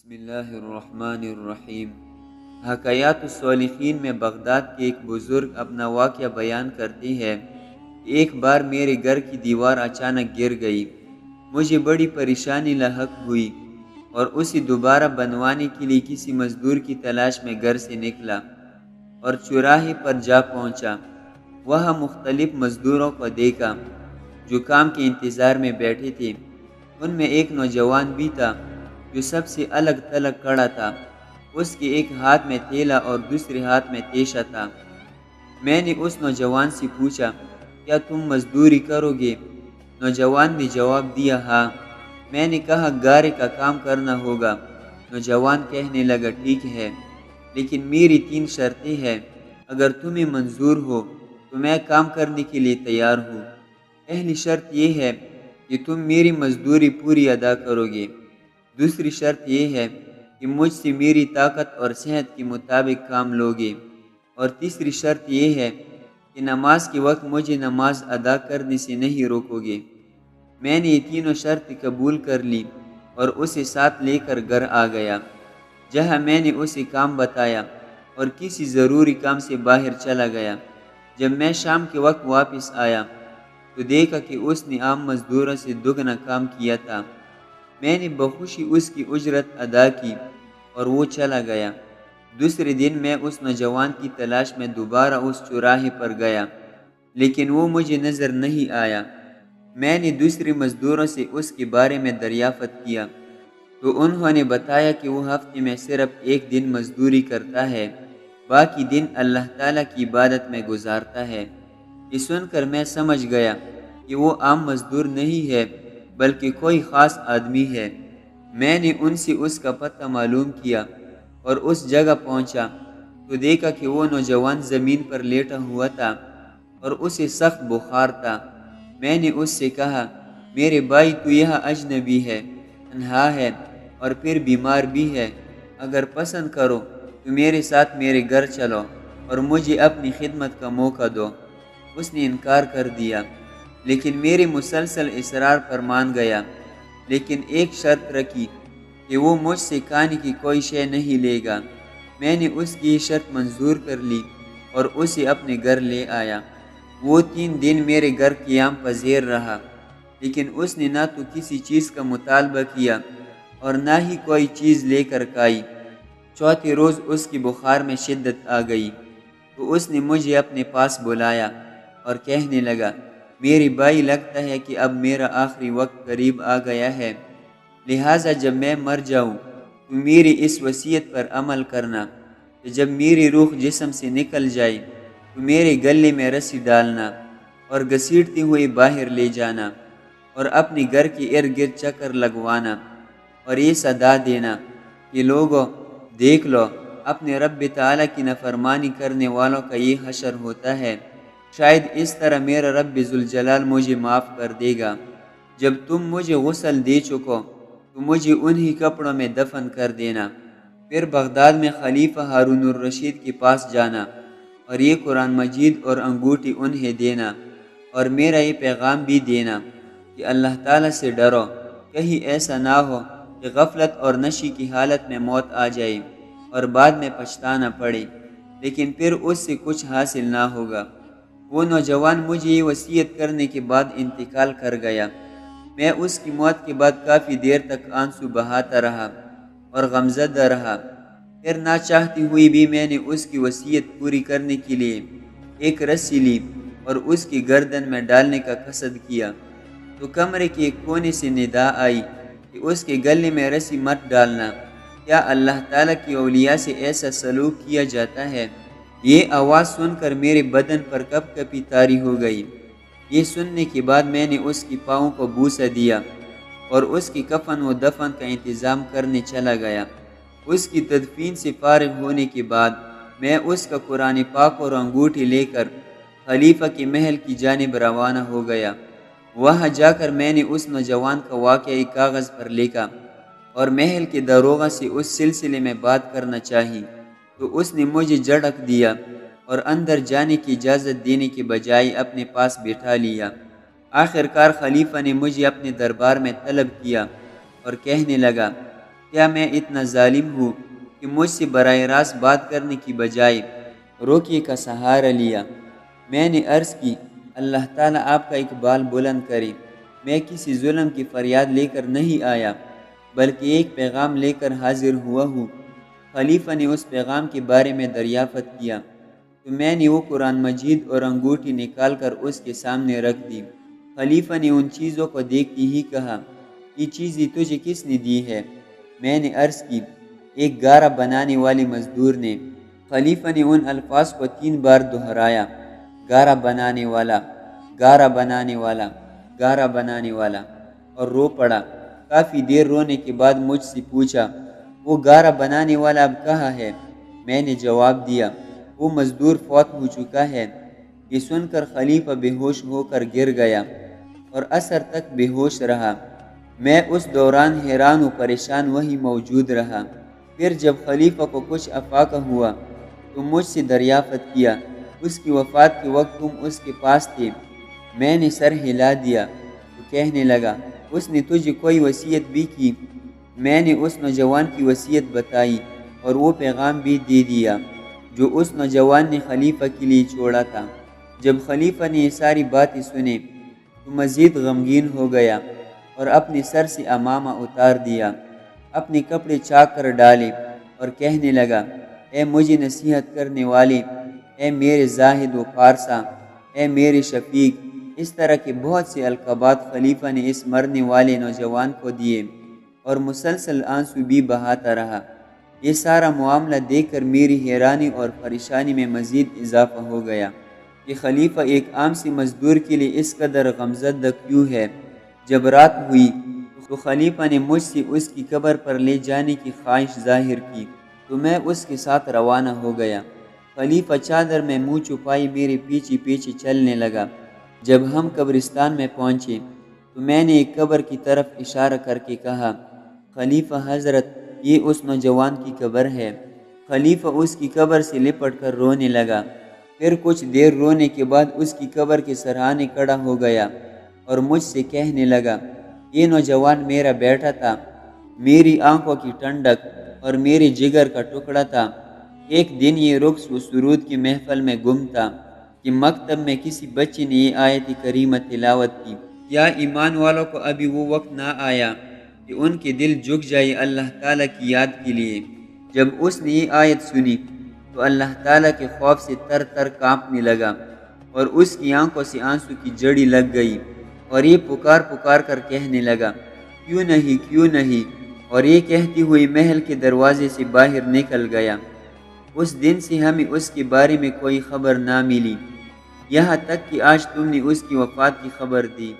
بسم اللہ الرحمن الرحیم۔ حکایات الصالحین میں بغداد کے ایک بزرگ اپنا واقعہ بیان کرتے ہیں کہ ایک بار میرے گھر کی دیوار اچانک گر گئی۔ مجھے بڑی پریشانی لاحق ہوئی اور اسے دوبارہ بنوانے کے لیے کسی مزدور کی تلاش میں گھر سے نکلا اور چوراہے پر جا پہنچا۔ وہاں مختلف مزدوروں کو دیکھا جو کام کے انتظار میں بیٹھے تھے۔ ان میں ایک نوجوان بھی تھا جو سب سے الگ تھلگ کھڑا تھا۔ اس کے ایک ہاتھ میں تھیلا اور دوسرے ہاتھ میں تیشہ تھا۔ میں نے اس نوجوان سے پوچھا، کیا تم مزدوری کرو گے؟ نوجوان نے جواب دیا، ہاں۔ میں نے کہا، گارے کا کام کرنا ہوگا۔ نوجوان کہنے لگا، ٹھیک ہے، لیکن میری 3 شرطیں ہیں۔ اگر تمہیں منظور ہو تو میں کام کرنے کے لیے تیار ہوں۔ پہلی شرط یہ ہے کہ تم میری مزدوری پوری ادا کرو گے۔ دوسری شرط یہ ہے کہ مجھ سے میری طاقت اور صحت کے مطابق کام لوگے، اور تیسری شرط یہ ہے کہ نماز کے وقت مجھے نماز ادا کرنے سے نہیں روکو گے۔ میں نے یہ تینوں شرطیں قبول کر لی اور اسے ساتھ لے کر گھر آ گیا، جہاں میں نے اسے کام بتایا اور کسی ضروری کام سے باہر چلا گیا۔ جب میں شام کے وقت واپس آیا تو دیکھا کہ اس نے عام مزدوروں سے دگنا کام کیا تھا۔ میں نے بخوشی اس کی اجرت ادا کی اور وہ چلا گیا۔ دوسرے دن میں اس نوجوان کی تلاش میں دوبارہ اس چوراہے پر گیا، لیکن وہ مجھے نظر نہیں آیا۔ میں نے دوسرے مزدوروں سے اس کے بارے میں دریافت کیا تو انہوں نے بتایا کہ وہ ہفتے میں صرف 1 دن مزدوری کرتا ہے، باقی دن اللہ تعالیٰ کی عبادت میں گزارتا ہے۔ یہ سن کر میں سمجھ گیا کہ وہ عام مزدور نہیں ہے بلکہ کوئی خاص آدمی ہے۔ میں نے ان سے اس کا پتہ معلوم کیا اور اس جگہ پہنچا تو دیکھا کہ وہ نوجوان زمین پر لیٹا ہوا تھا اور اسے سخت بخار تھا۔ میں نے اس سے کہا، میرے بھائی، تو یہاں اجنبی ہے، تنہا ہے اور پھر بیمار بھی ہے۔ اگر پسند کرو تو میرے ساتھ میرے گھر چلو اور مجھے اپنی خدمت کا موقع دو۔ اس نے انکار کر دیا، لیکن میرے مسلسل اصرار پر مان گیا، لیکن ایک شرط رکھی کہ وہ مجھ سے کھانے کی کوئی شے نہیں لے گا۔ میں نے اس کی یہ شرط منظور کر لی اور اسے اپنے گھر لے آیا۔ وہ 3 دن میرے گھر قیام پذیر رہا، لیکن اس نے نہ تو کسی چیز کا مطالبہ کیا اور نہ ہی کوئی چیز لے کر کھائی۔ چوتھے روز اس کی بخار میں شدت آ گئی تو اس نے مجھے اپنے پاس بلایا اور کہنے لگا، میرے بھائی، لگتا ہے کہ اب میرا آخری وقت قریب آ گیا ہے، لہٰذا جب میں مر جاؤں تو میری اس وصیت پر عمل کرنا کہ جب میری روح جسم سے نکل جائے تو میرے گلے میں رسی ڈالنا اور گھسیٹتے ہوئے باہر لے جانا اور اپنے گھر کے ارد گرد چکر لگوانا اور یہ صدا دینا کہ لوگوں، دیکھ لو، اپنے رب تعالیٰ کی نافرمانی کرنے والوں کا یہ حشر ہوتا ہے۔ شاید اس طرح میرا رب ذوالجلال مجھے معاف کر دے گا۔ جب تم مجھے غسل دے چکو تو مجھے انہی کپڑوں میں دفن کر دینا۔ پھر بغداد میں خلیفہ ہارون الرشید کے پاس جانا اور یہ قرآن مجید اور انگوٹھی انہیں دینا اور میرا یہ پیغام بھی دینا کہ اللہ تعالیٰ سے ڈرو، کہیں ایسا نہ ہو کہ غفلت اور نشی کی حالت میں موت آ جائے اور بعد میں پچھتانا پڑے، لیکن پھر اس سے کچھ حاصل نہ ہوگا۔ وہ نوجوان مجھے یہ وصیت کرنے کے بعد انتقال کر گیا۔ میں اس کی موت کے بعد کافی دیر تک آنسو بہاتا رہا اور غمزدہ رہا۔ پھر نہ چاہتی ہوئی بھی میں نے اس کی وصیت پوری کرنے کے لیے ایک رسی لی اور اس کی گردن میں ڈالنے کا قصد کیا تو کمرے کے ایک کونے سے ندا آئی کہ اس کے گلے میں رسی مت ڈالنا، کیا اللہ تعالیٰ کی اولیاء سے ایسا سلوک کیا جاتا ہے؟ یہ آواز سن کر میرے بدن پر کپ کپی طاری ہو گئی۔ یہ سننے کے بعد میں نے اس کی پاؤں کو بوسہ دیا اور اس کی کفن و دفن کا انتظام کرنے چلا گیا۔ اس کی تدفین سے فارغ ہونے کے بعد میں اس کا قرآن پاک اور انگوٹھی لے کر خلیفہ کے محل کی جانب روانہ ہو گیا۔ وہاں جا کر میں نے اس نوجوان کا واقعہ ایک کاغذ پر لکھا اور محل کے داروغہ سے اس سلسلے میں بات کرنا چاہی تو اس نے مجھے جھڑک دیا اور اندر جانے کی اجازت دینے کے بجائے اپنے پاس بٹھا لیا۔ آخر کار خلیفہ نے مجھے اپنے دربار میں طلب کیا اور کہنے لگا، کیا میں اتنا ظالم ہوں کہ مجھ سے براہ راست بات کرنے کی بجائے روکیے کا سہارا لیا؟ میں نے عرض کی اللہ تعالیٰ آپ کا اقبال بلند کرے، میں کسی ظلم کی فریاد لے کر نہیں آیا بلکہ ایک پیغام لے کر حاضر ہوا ہوں۔ خلیفہ نے اس پیغام کے بارے میں دریافت کیا تو میں نے وہ قرآن مجید اور انگوٹھی نکال کر اس کے سامنے رکھ دی۔ خلیفہ نے ان چیزوں کو دیکھتے ہی کہا یہ چیزیں تجھے کس نے دی ہے؟ میں نے عرض کی ایک گارا بنانے والے مزدور نے۔ خلیفہ نے ان الفاظ کو 3 بار دہرایا، گارا بنانے والا، گارا بنانے والا، گارا بنانے والا، اور رو پڑا۔ کافی دیر رونے کے بعد مجھ سے پوچھا وہ گارا بنانے والا اب کہاں ہے؟ میں نے جواب دیا وہ مزدور فوت ہو چکا ہے۔ یہ سن کر خلیفہ بے ہوش ہو کر گر گیا اور عصر تک بے ہوش رہا۔ میں اس دوران حیران و پریشان وہیں موجود رہا۔ پھر جب خلیفہ کو کچھ افاقہ ہوا تو مجھ سے دریافت کیا اس کی وفات کے وقت تم اس کے پاس تھے؟ میں نے سر ہلا دیا تو کہنے لگا اس نے تجھے کوئی وصیت بھی کی؟ میں نے اس نوجوان کی وصیت بتائی اور وہ پیغام بھی دے دیا جو اس نوجوان نے خلیفہ کے لیے چھوڑا تھا۔ جب خلیفہ نے یہ ساری باتیں سنیں تو مزید غمگین ہو گیا اور اپنے سر سے عمامہ اتار دیا، اپنے کپڑے چاک کر ڈالے اور کہنے لگا اے مجھے نصیحت کرنے والے، اے میرے زاہد و پارسا، اے میرے شفیق۔ اس طرح کے بہت سے القابات خلیفہ نے اس مرنے والے نوجوان کو دیے اور مسلسل آنسو بھی بہاتا رہا۔ یہ سارا معاملہ دیکھ کر میری حیرانی اور پریشانی میں مزید اضافہ ہو گیا کہ خلیفہ ایک عام سی مزدور کے لیے اس قدر غمزدہ کیوں ہے۔ جب رات ہوئی تو خلیفہ نے مجھ سے اس کی قبر پر لے جانے کی خواہش ظاہر کی تو میں اس کے ساتھ روانہ ہو گیا۔ خلیفہ چادر میں منہ چھپائے میرے پیچھے پیچھے چلنے لگا۔ جب ہم قبرستان میں پہنچے تو میں نے ایک قبر کی طرف اشارہ کر کے کہا خلیفہ حضرت یہ اس نوجوان کی قبر ہے۔ خلیفہ اس کی قبر سے لپٹ کر رونے لگا۔ پھر کچھ دیر رونے کے بعد اس کی قبر کے سرہانے کھڑا ہو گیا اور مجھ سے کہنے لگا یہ نوجوان میرا بیٹا تھا، میری آنکھوں کی ٹھنڈک اور میرے جگر کا ٹکڑا تھا۔ ایک دن یہ رقص و سرود کی محفل میں گم تھا کہ مکتب میں کسی بچے نے یہ آیت کریمہ تلاوت کی، کیا ایمان والوں کو ابھی وہ وقت نہ آیا کہ ان کے دل جھک جائے اللہ تعالیٰ کی یاد کے لیے؟ جب اس نے یہ آیت سنی تو اللہ تعالیٰ کے خوف سے تر تر کانپنے لگا اور اس کی آنکھوں سے آنسو کی جڑی لگ گئی اور یہ پکار پکار کر کہنے لگا کیوں نہیں کیوں نہیں، اور یہ کہتی ہوئی محل کے دروازے سے باہر نکل گیا۔ اس دن سے ہمیں اس کے بارے میں کوئی خبر نہ ملی، یہاں تک کہ آج تم نے اس کی وفات کی خبر دی۔